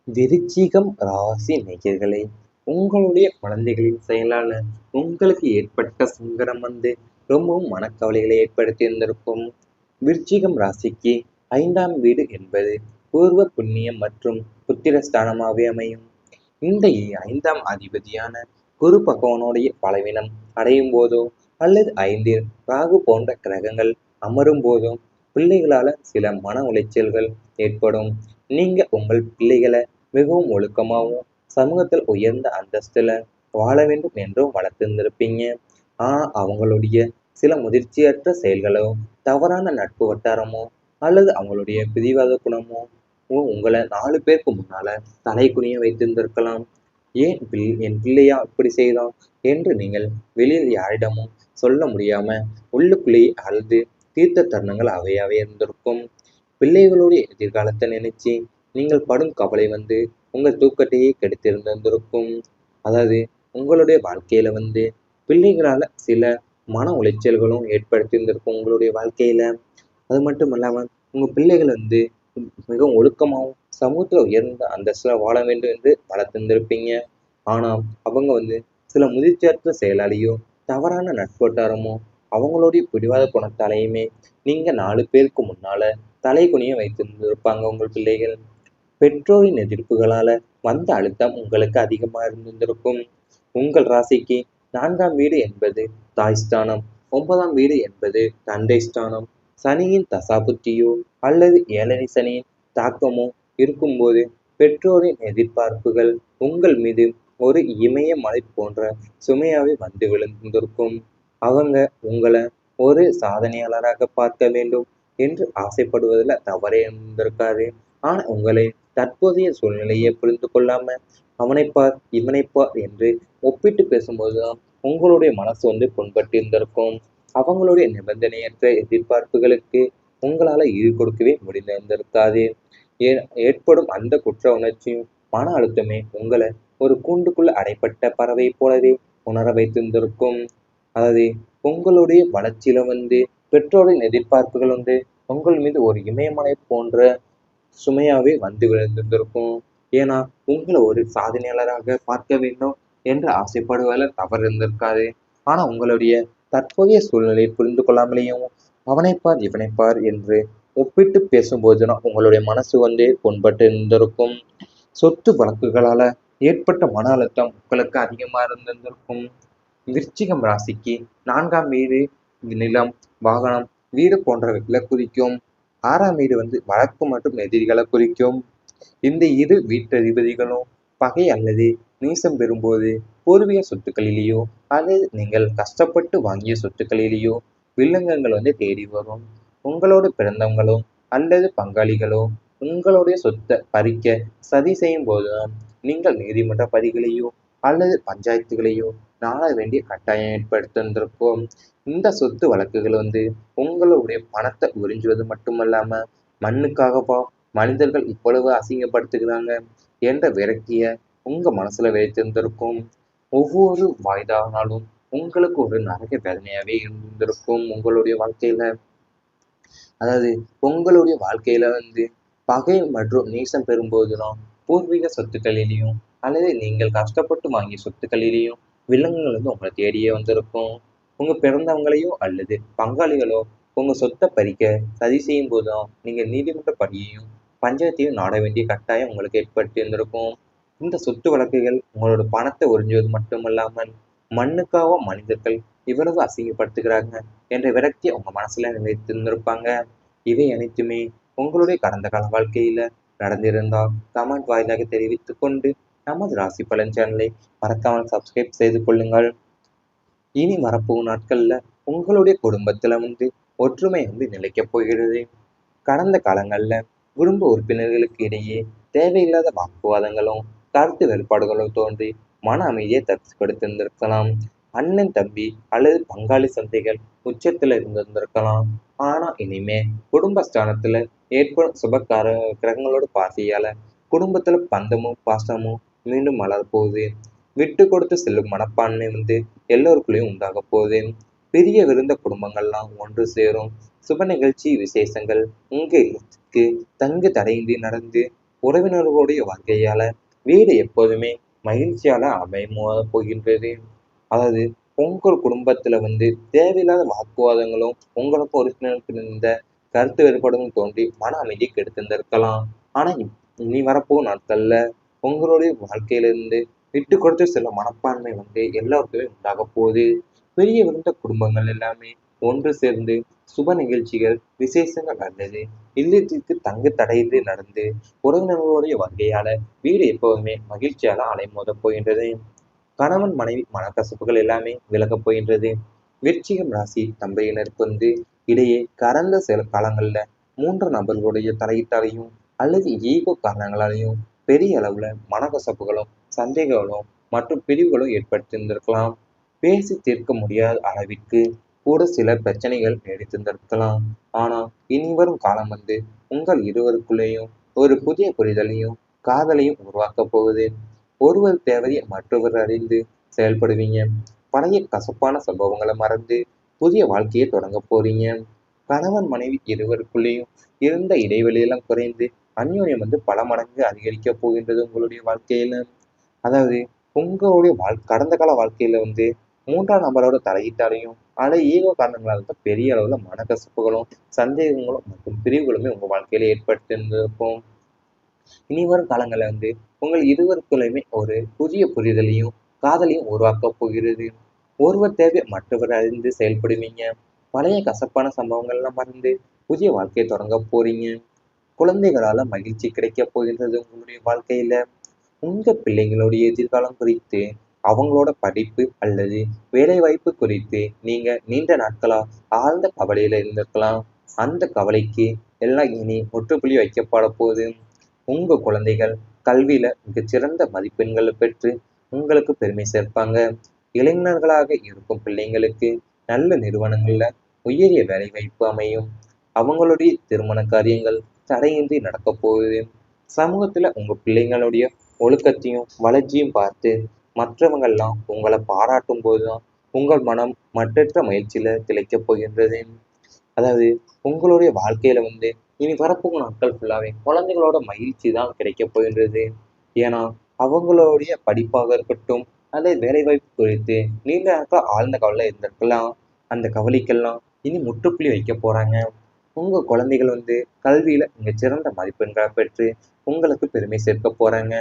விருச்சிகம் ராசி நேயர்களே, உங்களுடைய குழந்தைகளின் செயலால உங்களுக்கு ஏற்பட்ட சங்கடம் ரொம்பவும் மனக்கவலைகளை ஏற்படுத்தி இருந்திருக்கும். விருச்சிகம் ராசிக்கு 5ஆம் வீடு என்பது பூர்வ புண்ணியம் மற்றும் புத்திரஸ்தானமாகவே அமையும். இந்த 5ஆம் அதிபதியான குரு பகவானுடைய பலவீனம் அடையும் போதோ அல்லது 5இல் ராகு போன்ற கிரகங்கள் அமரும் போதோ பிள்ளைகளால சில மன உளைச்சல்கள் ஏற்படும். நீங்க உங்கள் பிள்ளைகளை மிகவும் ஒழுக்கமாகவும் சமூகத்தில் உயர்ந்த அந்தஸ்துல வாழ வேண்டும் என்றும் வளர்த்திருந்திருப்பீங்க. அவங்களுடைய சில முதிர்ச்சியற்ற செயல்களோ, தவறான நட்பு வட்டாரமோ அல்லது அவங்களுடைய பிடிவாத குணமோ உங்களை 4 பேருக்கு முன்னால தலை குனிய வைத்திருந்திருக்கலாம். ஏன் என் பிள்ளையா இப்படி செய்தான் என்று நீங்கள் வெளியில் யாரிடமும் சொல்ல முடியாம உள்ளுக்குள்ளேயே அழுது தீர்த்த தருணங்கள் அவையாவே இருந்திருக்கும். பிள்ளைகளுடைய எதிர்காலத்தை நினைச்சு நீங்கள் படும் கவலை உங்கள் தூக்கத்தையே கெடுத்திருந்திருக்கும். அதாவது உங்களுடைய வாழ்க்கையில பிள்ளைகளால சில மன உளைச்சல்களும் ஏற்படுத்தியிருந்திருக்கும் உங்களுடைய வாழ்க்கையில. அது மட்டும் இல்லாம உங்க பிள்ளைகள் மிகவும் ஒழுக்கமாகவும் சமூகத்துல உயர்ந்த அந்தஸ்துல வாழ வேண்டும் என்று வளர்த்திருந்திருப்பீங்க. ஆனா அவங்க சில முதிர்ச்சியற்ற செயலாலேயோ தவறான நட்போட்டாரமோ அவங்களுடைய பிடிவாத குணத்தாலேயுமே நீங்க 4 பேருக்கு முன்னால தலை குனிய வைத்திருந்திருப்பாங்க உங்கள் பிள்ளைகள். பெற்றோரின் எதிர்ப்புகளால வந்த அழுத்தம் உங்களுக்கு அதிகமா இருந்திருக்கும். உங்கள் ராசிக்கு 4ஆம் வீடு என்பது தாய்ஸ்தானம், 9ஆம் வீடு என்பது தந்தை ஸ்தானம். சனியின் தசாபுத்தியோ அல்லது ஏழரை சனியின் தாக்கமோ இருக்கும்போது பெற்றோரின் எதிர்பார்ப்புகள் உங்கள் மீது ஒரு இமய மலை போன்ற சுமையாவே விழுந்திருக்கும். அவங்க உங்களை ஒரு சாதனையாளராக பார்க்க வேண்டும் என்று ஆசைப்படுவதில் தவறே இருந்திருக்காது. ஆனா உங்களை தற்போதைய சூழ்நிலையை புரிந்து கொள்ளாம அவனைப்பார் இவனைப்பார் என்று ஒப்பிட்டு பேசும்போதுதான் உங்களுடைய மனசு புண்பட்டு இருந்திருக்கும். அவங்களுடைய நிபந்தனையற்ற எதிர்பார்ப்புகளுக்கு உங்களால ஈடு கொடுக்கவே முடிந்திருந்திருக்காது. ஏற்படும் அந்த குற்ற உணர்ச்சியும் மன அழுத்தமே உங்களை ஒரு கூண்டுக்குள்ள அடைப்பட்ட பறவை போலவே உணர வைத்திருந்திருக்கும். அதாவது உங்களுடைய வளர்ச்சியில பெற்றோரின் எதிர்பார்ப்புகள் உங்கள் மீது ஒரு இமயமலை போன்ற சுமையாவே விழுந்திருந்திருக்கும். ஏன்னா உங்களை ஒரு சாதனையாளராக பார்க்க வேண்டும் என்று ஆசைப்படுவதில் தவறு இருந்திருக்காது. ஆனா உங்களுடைய தற்போதைய சூழ்நிலையை புரிந்து கொள்ளாமலேயும் அவனைப்பார் இவனைப்பார் என்று ஒப்பிட்டு பேசும்போதுதான் உங்களுடைய மனசு புண்பட்டு இருந்திருக்கும். சொத்து வழக்குகளால ஏற்பட்ட மன அழுத்தம் உங்களுக்கு அதிகமா இருந்திருக்கும். விருச்சிகம் ராசிக்கு 4ஆம் வீடு நிலம், வாகனம், வீடு போன்றவைகளை குறிக்கும். 6ஆம் வீடு வழக்கு மற்றும் எதிரிகளை குறிக்கும். இந்த இரு வீட்டதிபதிகளும் பகை அல்லது நீசம் பெறும்போது பூர்வீக சொத்துக்களிலேயோ அல்லது நீங்கள் கஷ்டப்பட்டு வாங்கிய சொத்துக்களிலேயோ வில்லங்கங்கள் தேடி வரும். உங்களோடு பிறந்தவங்களோ அல்லது பங்காளிகளோ உங்களுடைய சொத்தை பறிக்க சதி செய்யும் போதுதான் நீங்கள் நீதிமன்ற பதிகளையோ அல்லது பஞ்சாயத்துகளையோ நாட வேண்டிய கட்டாயம் ஏற்படுத்திருந்திருக்கும். இந்த சொத்து வழக்குகள் உங்களுடைய பணத்தை உறிஞ்சுவது மட்டுமல்லாம மண்ணுக்காகவா மனிதர்கள் இவ்வளவு அசிங்கப்படுத்துகிறாங்க என்ற விரக்திய உங்க மனசுல வைத்திருந்திருக்கும். ஒவ்வொரு வாய்தானாலும் உங்களுக்கு ஒரு நரக வேதனையாவே இருந்திருக்கும் உங்களுடைய வாழ்க்கையில. அதாவது உங்களுடைய வாழ்க்கையில பகை மற்றும் நீசம் பெறும்போதுதான் பூர்வீக சொத்துக்களிலேயும் அல்லது நீங்கள் கஷ்டப்பட்டு வாங்கிய சொத்துக்களிலேயும் விலங்குகள் உங்களை தேடியே வந்திருக்கும். உங்க பிறந்தவங்களையோ அல்லது பங்காளிகளோ உங்க சொத்தை பறிக்க சதி செய்யும் போதுதான் நீங்க நீதிமன்ற படியையும் பஞ்சாயத்தையும் நாட வேண்டிய கட்டாயம் உங்களுக்கு ஏற்பட்டு இருந்திருக்கும். இந்த சொத்து வழக்குகள் உங்களோட பணத்தை உறிஞ்சுவது மட்டுமல்லாமல் மண்ணுக்காக மனிதர்கள் இவ்வளவு அசிங்கப்படுத்துகிறாங்க என்ற விரக்தியை உங்க மனசுல நினைத்திருந்திருப்பாங்க. இவை அனைத்துமே உங்களுடைய கடந்த கால வாழ்க்கையில நடந்திருந்தால் கமெண்ட் வாயிலாக தெரிவித்துக் கொண்டு நமது ராசி பலன் சேனலை மறக்காமல் சப்ஸ்கிரைப் செய்து கொள்ளுங்கள். இனி வரப்போகும் நாட்கள்ல உங்களுடைய குடும்பத்துல ஒற்றுமை நிலைக்கப் போகிறது. கடந்த காலங்கள்ல குடும்ப உறுப்பினர்களுக்கு இடையே தேவையில்லாத வாக்குவாதங்களும் கருத்து வேறுபாடுகளும் தோன்றி மன அமைதியை தடுத்து கொடுத்திருந்திருக்கலாம். அண்ணன் தம்பி அல்லது பங்காளி சந்தைகள் உச்சத்துல இருந்திருக்கலாம். ஆனா இனிமே குடும்பஸ்தானத்துல ஏற்படும் சுபகார கிரகங்களோட பார்வையால குடும்பத்துல பந்தமும் பாசமும் மீண்டும் மலரப்போகுது. விட்டு கொடுத்து செல்லும் மனப்பான்மை எல்லோருக்குள்ளேயும் உண்டாக போகுது. பெரிய விருந்த குடும்பங்கள்லாம் ஒன்று சேரும். சுப நிகழ்ச்சி விசேஷங்கள் உங்க இல்லத்துக்கு தங்கு தடையின்றி நடந்து உறவினர்களுடைய வருகையால வீடு எப்போதுமே மகிழ்ச்சியால அமைய போகின்றது. அதாவது உங்கள் குடும்பத்துல தேவையில்லாத வாக்குவாதங்களும் உங்களுக்கு ஒரு சிலருக்கு இருந்த கருத்து வேறுபாடுகளும் தோன்றி மன அமைதியை கெடுத்திருந்திருக்கலாம். ஆனா இனி வரப்போகும் நாட்கள்ல உங்களுடைய வாழ்க்கையிலிருந்து விட்டு கொடுத்து சில மனப்பான்மை எல்லாருக்குமே உண்டாக போகுது. பெரிய விருந்த குடும்பங்கள் எல்லாமே ஒன்று சேர்ந்து சுப நிகழ்ச்சிகள், விசேஷங்கள் அல்லது இல்லத்திற்கு தங்கு தடையின்றி நடந்து உறவினர்களுடைய வருகையால வீடு எப்போதுமே மகிழ்ச்சியால அலைமோதப் போகின்றது. கணவன் மனைவி மனக்கசப்புகள் எல்லாமே விலகப் போகின்றது. விருச்சிகம் ராசி தம்பதியினருக்கு இடையே கடந்த சில காலங்கள்ல மூன்று நபர்களுடைய தலையீட்டாலையும் அல்லது ஈகோ காரணங்களாலையும் பெரிய அளவுல மனக்கசப்புகளும் சந்தேகங்களும் மற்றும் பிரிவுகளும் ஏற்பட்டிருந்திருக்கலாம். பேசி தீர்க்க முடியாத அளவிற்கு கூட சில பிரச்சனைகள் நீடித்திருந்திருக்கலாம். ஆனா இனி வரும் காலம் உங்கள் இருவருக்குள்ளேயும் ஒரு புதிய புரிதலையும் காதலையும் உருவாக்கப் போகுது. ஒருவர் தேவையை மற்றவர் அறிந்து செயல்படுவீங்க. பழைய கசப்பான சம்பவங்களை மறந்து புதிய வாழ்க்கையை தொடங்க போறீங்க. கணவன் மனைவி இருவருக்குள்ளேயும் இருந்த இடைவெளியெல்லாம் குறைந்து அந்யோன்யம் பல மடங்கு அதிகரிக்க போகின்றது உங்களுடைய வாழ்க்கையில. அதாவது உங்களுடைய கடந்த கால வாழ்க்கையில மூன்றாம் நபரோட தலையீட்டாலையும் அல்லது ஈகோ காரணங்களால தான் பெரிய அளவுல மனக்கசப்புகளும் சந்தேகங்களும் மற்றும் பிரிவுகளுமே உங்க வாழ்க்கையில ஏற்பட்டிருந்திருக்கும். இனி வரும் காலங்கள்ல உங்கள் இருவருக்குள்ளுமே ஒரு புதிய புரிதலையும் காதலையும் உருவாக்கப் போகிறது. ஒருவர் தேவை மற்றவர் அறிந்து செயல்படுவீங்க. பழைய கசப்பான சம்பவங்கள்லாம் மறந்து புதிய வாழ்க்கையை தொடங்க போறீங்க. குழந்தைகளால மகிழ்ச்சி கிடைக்கப் போகின்றது உங்களுடைய வாழ்க்கையில. உங்க பிள்ளைங்களுடைய எதிர்காலம் குறித்து அவங்களோட படிப்பு அல்லது வேலை வாய்ப்பு குறித்து நீங்க நீண்ட நாட்களா ஆழ்ந்த கவலையில இருந்திருக்கலாம். அந்த கவலைக்கு எல்லாம் இனி முற்றுப்புள்ளி வைக்கப்பட போகுது. உங்க குழந்தைகள் கல்வியில மிகச்சிறந்த மதிப்பெண்களை பெற்று உங்களுக்கு பெருமை சேர்ப்பாங்க. இளைஞர்களாக இருக்கும் பிள்ளைங்களுக்கு நல்ல நிறுவனங்கள்ல உயரிய வேலை வாய்ப்பு அமையும். அவங்களுடைய திருமண காரியங்கள் தடையின்றி நடக்க போகுது. சமூகத்துல உங்க பிள்ளைங்களுடைய ஒழுக்கத்தையும் வளர்ச்சியும் பார்த்து மற்றவங்கள்லாம் உங்களை பாராட்டும் போதுதான் உங்கள் மனம் மற்றற்ற மகிழ்ச்சியில திளைக்கப் போகின்றது. அதாவது உங்களுடைய வாழ்க்கையில இனி வரப்போகும் நாட்கள் ஃபுல்லாவே குழந்தைகளோட மகிழ்ச்சி தான் கிடைக்கப் போகின்றது. ஏன்னா அவங்களுடைய படிப்பாக இருக்கட்டும் அல்லது வேலைவாய்ப்பு குறித்து நீண்ட நாட்கள் ஆழ்ந்த கவலை இருந்திருக்கலாம். அந்த கவலைக்கெல்லாம் இனி முற்றுப்புள்ளி வைக்க போறாங்க. உங்க குழந்தைகள் கல்வியில மிகச்சிறந்த மதிப்பெண்களை பெற்று உங்களுக்கு பெருமை சேர்க்க போறாங்க.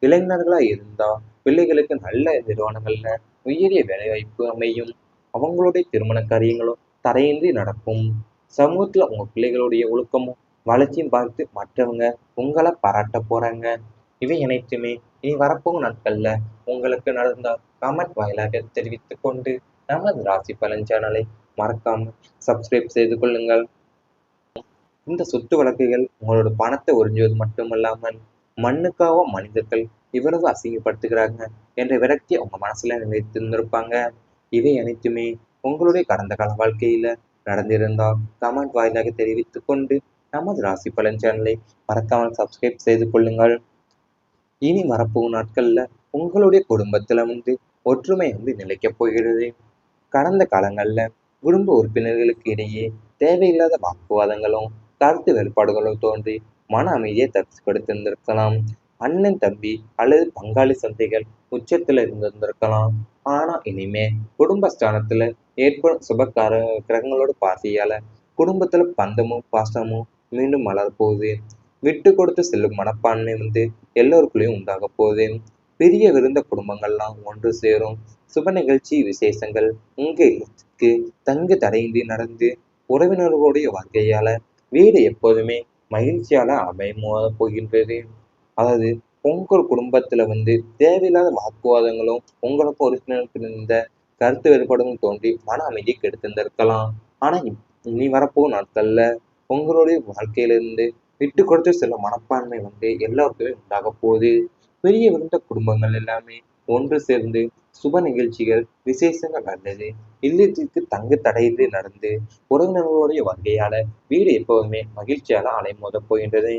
இளைஞர்களா இருந்தா பிள்ளைகளுக்கு நல்ல நிறுவனங்கள்ல உயரிய வேலைவாய்ப்பு அமையும். அவங்களுடைய திருமண காரியங்களும் தடையின்றி நடக்கும். சமூகத்துல உங்க பிள்ளைகளுடைய ஒழுக்கமும் வளர்ச்சியும் பார்த்து மற்றவங்க உங்களை பாராட்ட போறாங்க. இவை அனைத்துமே இனி வரப்போகும் நாட்கள்ல உங்களுக்கு நடந்தால் கமெண்ட் வாயிலாக தெரிவித்துக் கொண்டு நமது ராசி பலன் சேனலை மறக்காம சப்ஸ்கிரைப் செய்து கொள்ளுங்கள். இந்த சொத்து வழக்குகள் உங்களோட பணத்தை உறிஞ்சுவது மட்டுமல்லாமல் மண்ணுக்காக மனிதர்கள் இவ்வளவு அசிங்கப்படுத்துகிறாங்க என்ற விரக்தியை உங்க மனசுல நினைத்திருந்திருப்பாங்க. இவை அனைத்துமே உங்களுடைய கடந்த கால வாழ்க்கையில நடந்திருந்தால் கமெண்ட் வாயிலாக தெரிவித்துக் கொண்டு நமது ராசி பலன் சேனலை மறக்காமல் சப்ஸ்கிரைப் செய்து கொள்ளுங்கள். இனி வரப்போகும் நாட்கள்ல உங்களுடைய குடும்பத்துல ஒற்றுமை நிலைக்கப் போகிறது. கடந்த காலங்கள்ல குடும்ப உறுப்பினர்களுக்கு இடையே தேவையில்லாத வாக்குவாதங்களும் கருத்து வேறுபாடுகளும் தோன்றி மன அமைதியை தடுத்திருந்திருக்கலாம். அண்ணன் தம்பி அல்லது பங்காளி சந்தைகள் உச்சத்துல இருந்திருக்கலாம். ஆனா இனிமே குடும்பஸ்தானத்துல ஏற்படும் சுபகார கிரகங்களோட பார்வையால குடும்பத்துல பந்தமும் பாசமும் மீண்டும் மலர் போகுது. விட்டு கொடுத்து செல்லும் மனப்பான்மை எல்லோருக்குள்ளேயும் உண்டாக போகுது. பெரிய விருந்த குடும்பங்கள்லாம் ஒன்று சேரும். சுப நிகழ்ச்சி விசேஷங்கள் உங்க இல்லத்துக்கு தங்கு தடையின்றி நடந்து உறவினர்களுடைய வருகையால வீடு எப்போதுமே மகிழ்ச்சியால அமைய போகின்றது. அதாவது உங்கள் குடும்பத்துல தேவையில்லாத வாக்குவாதங்களும் உங்களுக்கு ஒரு சிலருக்கு இருந்த கருத்து வேறுபாடுகளும் தோன்றி மன அமைதியை கெடுத்திருந்திருக்கலாம். ஆனா இனி வரப்போகும் நாட்கள்ல உங்களுடைய வாழ்க்கையிலிருந்து விட்டு கொடுத்து சில மனப்பான்மை எல்லாருக்குமே உண்டாக போகுது. பெரிய விருந்த குடும்பங்கள் எல்லாமே ஒன்று சேர்ந்து சுப நிகழ்ச்சிகள் விசேஷங்கள் அல்லது இல்லத்திற்கு தங்கு தடையின்றி நடந்து உறவினர்களுடைய வருகையால வீடு எப்போதுமே மகிழ்ச்சியால அலைமோதப் போகின்றது.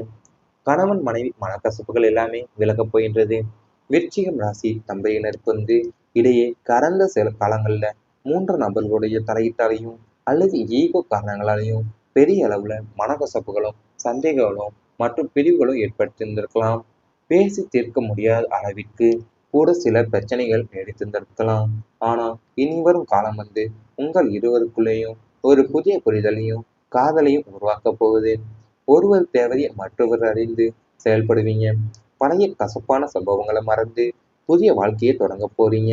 கணவன் மனைவி மனக்கசப்புகள் எல்லாமே விலகப் போகின்றது. விருச்சிகம் ராசி தம்பதியினருக்கு இடையே கடந்த சில காலங்கள்ல மூன்று நபர்களுடைய தலையீட்டாலையும் அல்லது ஈகோ காரணங்களாலையும் பெரிய அளவுல மனக்கசப்புகளும் சந்தேகங்களும் மற்றும் பிரிவுகளும் ஏற்பட்டிருந்திருக்கலாம். பேசி தீர்க்க முடியாத அளவிற்கு கூட சில பிரச்சனைகள் நீடித்திருந்திருக்கலாம். ஆனால் இனி வரும் காலம் உங்கள் இருவருக்குள்ளேயும் ஒரு புதிய புரிதலையும் காதலையும் உருவாக்கப் போகுது. ஒருவர் தேவையை மற்றவர் அறிந்து செயல்படுவீங்க. பழைய கசப்பான சம்பவங்களை மறந்து புதிய வாழ்க்கையை தொடங்க போறீங்க.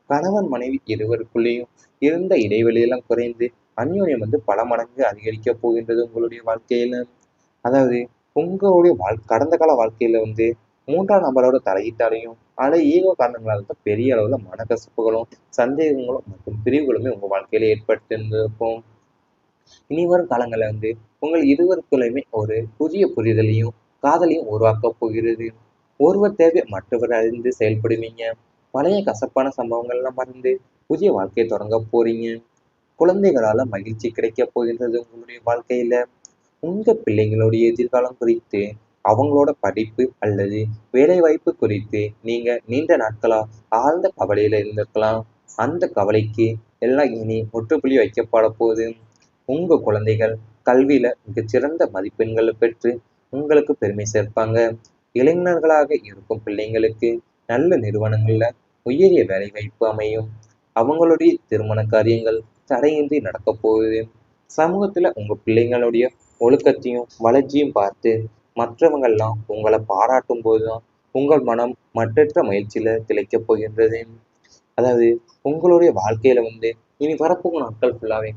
கணவன் மனைவி இருவருக்குள்ளேயும் இருந்த இடைவெளியெல்லாம் குறைந்து அந்யோன்யம் பல மடங்கு அதிகரிக்க போகின்றது உங்களுடைய வாழ்க்கையில. அதாவது உங்களுடைய கடந்த கால வாழ்க்கையில மூன்றாம் நபரோட தலையீட்டாலையும் ஈகோ காரணங்களால தான் பெரிய அளவுல மனக்கசப்புகளும் சந்தேகங்களும் மற்றும் பிரிவுகளுமே உங்க வாழ்க்கையில ஏற்பட்டிருந்திருக்கும். இனி வரும் காலங்களில் உங்கள் இருவருக்குள்ளையுமே ஒரு புதிய புரிதலையும் காதலையும் உருவாக்கப் போகிறது. ஒருவர் தேவை மற்றவர் அறிந்து செயல்படுவீங்க. பழைய கசப்பான சம்பவங்கள்லாம் மறந்து புதிய வாழ்க்கையை தொடங்க போறீங்க. குழந்தைகளால மகிழ்ச்சி கிடைக்கப் போகின்றது உங்களுடைய வாழ்க்கையில. உங்க பிள்ளைங்களுடைய எதிர்காலம் குறித்து அவங்களோட படிப்பு அல்லது வேலைவாய்ப்பு குறித்து நீங்க நீண்ட நாட்களா ஆழ்ந்த கவலையில இருந்திருக்கலாம். அந்த கவலைக்கு எல்லாம் இனி முற்றுப்புள்ளி வைக்கப்பட போகுது. உங்க குழந்தைகள் கல்வியில மிகச்சிறந்த மதிப்பெண்களை பெற்று உங்களுக்கு பெருமை சேர்ப்பாங்க. இளைஞர்களாக இருக்கும் பிள்ளைங்களுக்கு நல்ல நிறுவனங்கள்ல உயரிய வேலைவாய்ப்பு அமையும். அவங்களுடைய திருமண காரியங்கள் தடையின்றி நடக்கப் போகுது. சமூகத்துல உங்க பிள்ளைங்களுடைய ஒழுக்கத்தையும் வளர்ச்சியும் பார்த்து மற்றவங்கெல்லாம் உங்களை பாராட்டும் போதுதான் உங்கள் மனம் மற்றற்ற முயற்சியில திளைக்கப் போகின்றது. அதாவது உங்களுடைய வாழ்க்கையில இனி வரப்போகும் நாட்கள் ஃபுல்லாவே